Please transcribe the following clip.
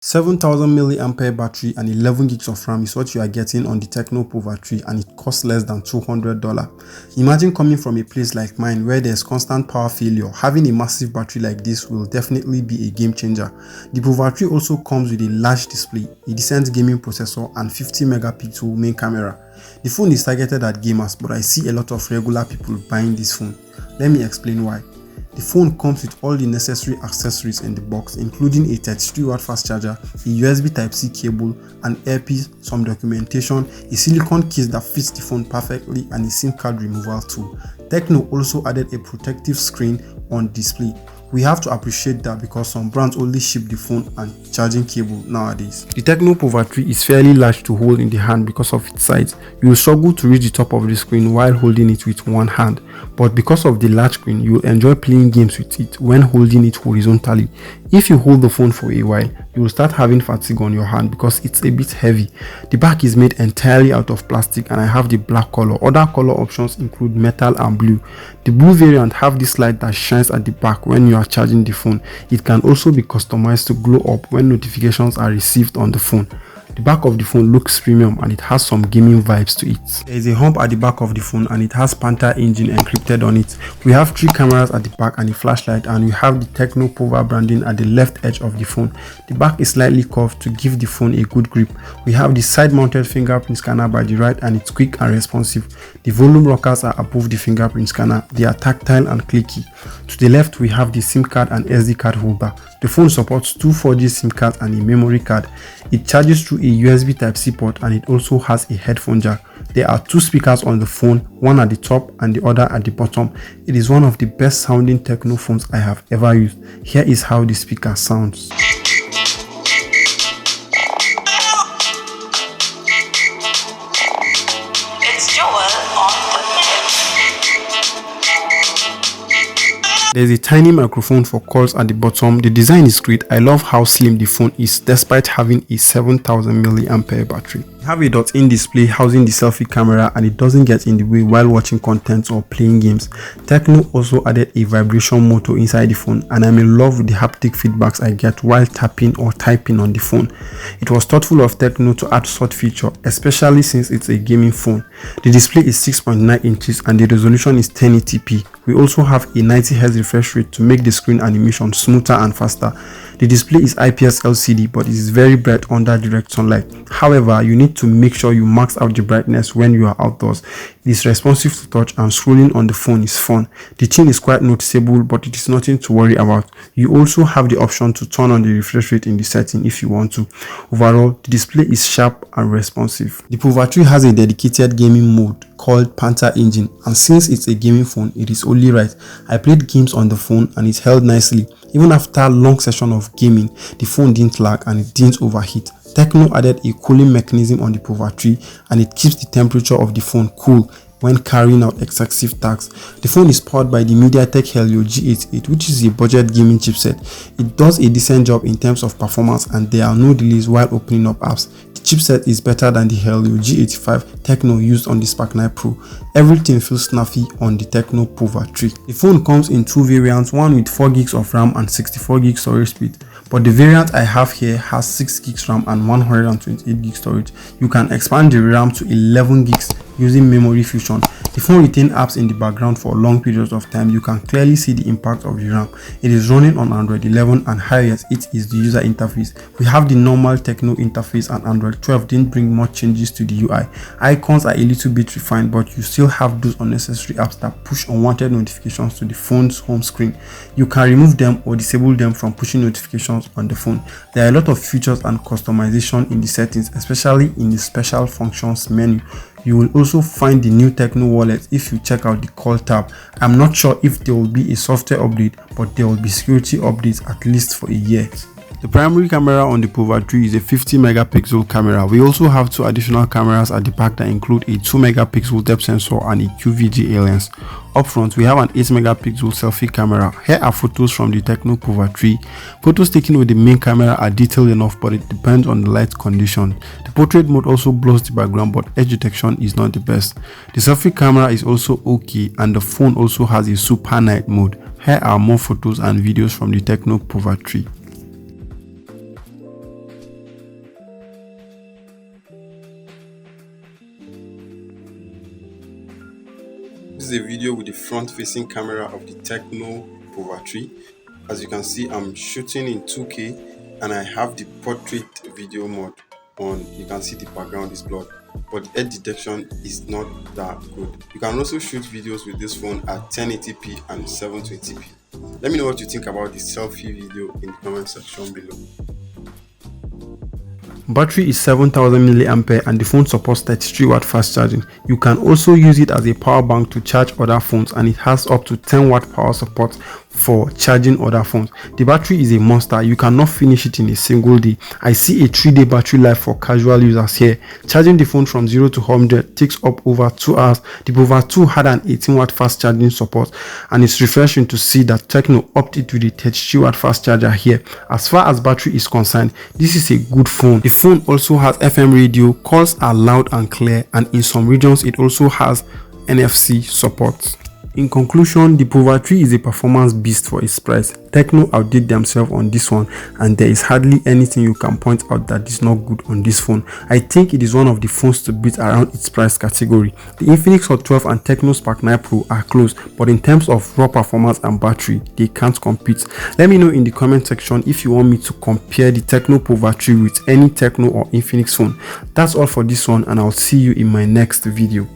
7,000 milliampere battery and 11 gigs of RAM is what you are getting on the Tecno Pova 3, and it costs less than $200. Imagine coming from a place like mine where there's constant power failure. Having a massive battery like this will definitely be a game changer. The Pova 3 also comes with a large display, a decent gaming processor, and 50 megapixel main camera. The phone is targeted at gamers, but I see a lot of regular people buying this phone. Let me explain why. The phone comes with all the necessary accessories in the box, including a 33-watt fast charger, a USB Type-C cable, an earpiece, some documentation, a silicone case that fits the phone perfectly, and a SIM card removal tool. Tecno also added a protective screen on display. We have to appreciate that because some brands only ship the phone and charging cable nowadays. The Tecno Pova 3 is fairly large to hold in the hand because of its size. You will struggle to reach the top of the screen while holding it with one hand, but because of the large screen, you will enjoy playing games with it when holding it horizontally. If you hold the phone for a while, you will start having fatigue on your hand because it's a bit heavy. The back is made entirely out of plastic and I have the black color. Other color options include metal and blue. The blue variant have this light that shines at the back when you are charging the phone. It can also be customized to glow up when notifications are received on the phone. The back of the phone looks premium and it has some gaming vibes to it. There is a hump at the back of the phone and it has Panther engine encrypted on it. We have 3 cameras at the back and a flashlight, and we have the Tecno Pova branding at the left edge of the phone. The back is slightly curved to give the phone a good grip. We have the side mounted fingerprint scanner by the right and it's quick and responsive. The volume rockers are above the fingerprint scanner. They are tactile and clicky. To the left we have the SIM card and SD card holder. The phone supports 2 4G SIM cards and a memory card. It charges through a USB Type-C port and it also has a headphone jack. There are 2 speakers on the phone, one at the top and the other at the bottom. It is one of the best sounding Tecno phones I have ever used. Here is how the speaker sounds. There's a tiny microphone for calls at the bottom. The design is great. I love how slim the phone is despite having a 7,000 milliampere battery. We have a dot-in display housing the selfie camera and it doesn't get in the way while watching content or playing games. Tecno also added a vibration motor inside the phone and I'm in love with the haptic feedbacks I get while tapping or typing on the phone. It was thoughtful of Tecno to add such feature, especially since it's a gaming phone. The display is 6.9 inches and the resolution is 1080p. We also have a 90Hz refresh rate to make the screen animation smoother and faster. The display is IPS LCD but it is very bright under direct sunlight. However, you need to make sure you max out the brightness when you are outdoors. It is responsive to touch and scrolling on the phone is fun. The tint is quite noticeable but it is nothing to worry about. You also have the option to turn on the refresh rate in the setting if you want to. Overall, the display is sharp and responsive. The Pova 3 has a dedicated gaming mode called Panther engine, and since it's a gaming phone, it is only right. I played games on the phone and it held nicely. Even after a long session of gaming, the phone didn't lag and it didn't overheat. Tecno added a cooling mechanism on the Pova 3 and it keeps the temperature of the phone cool when carrying out excessive tasks. The phone is powered by the MediaTek Helio G88, which is a budget gaming chipset. It does a decent job in terms of performance and there are no delays while opening up apps. The chipset is better than the Helio G85 Tecno used on the Spark 9 Pro. Everything feels snappy on the Tecno Pova 3. The phone comes in 2 variants, one with 4 gigs of RAM and 64 gig storage speed. But the variant I have here has 6 gigs RAM and 128 gig storage. You can expand the RAM to 11 gigs using memory fusion. The phone retains apps in the background for long periods of time. You can clearly see the impact of the RAM. It is running on Android 11 and highest it is the user interface. We have the normal Tecno interface and Android 12 didn't bring much changes to the UI. Icons are a little bit refined but you still have those unnecessary apps that push unwanted notifications to the phone's home screen. You can remove them or disable them from pushing notifications on the phone. There are a lot of features and customization in the settings, especially in the special functions menu. You will also find the new Tecno wallet if you check out the call tab. I'm not sure if there will be a software update, but there will be security updates at least for a year. The primary camera on the Pova 3 is a 50 megapixel camera. We also have 2 additional cameras at the back that include a 2 megapixel depth sensor and a QVGA lens. Up front, we have an 8 megapixel selfie camera. Here are photos from the Tecno Pova 3. Photos taken with the main camera are detailed enough, but it depends on the light condition. The portrait mode also blurs the background, but edge detection is not the best. The selfie camera is also okay, and the phone also has a super night mode. Here are more photos and videos from the Tecno Pova 3. is a video with the front facing camera of the Tecno Pova 3. As you can see, I'm shooting in 2K and I have the portrait video mode on. You can see the background is blurred, but the edge detection is not that good. You can also shoot videos with this phone at 1080p and 720p. Let me know what you think about this selfie video in the comment section below. Battery is 7000 mAh and the phone supports 33W fast charging. You can also use it as a power bank to charge other phones, and it has up to 10W power support for charging other phones. The battery is a monster. You cannot finish it in a single day. I see a 3-day battery life for casual users here. Charging the phone from 0 to 100 takes up over 2 hours. The Pova 2 had an 18W fast charging support, and it's refreshing to see that Tecno opted with a 33W fast charger here. As far as battery is concerned, this is a good phone. The phone also has FM radio, calls are loud and clear, and in some regions it also has NFC support. In conclusion, the Pova 3 is a performance beast for its price. Tecno outdid themselves on this one, and there is hardly anything you can point out that is not good on this phone. I think it is one of the phones to beat around its price category. The Infinix Hot 12 and Tecno Spark 9 Pro are close, but in terms of raw performance and battery, they can't compete. Let me know in the comment section if you want me to compare the Tecno Pova 3 with any Tecno or Infinix phone. That's all for this one, and I'll see you in my next video.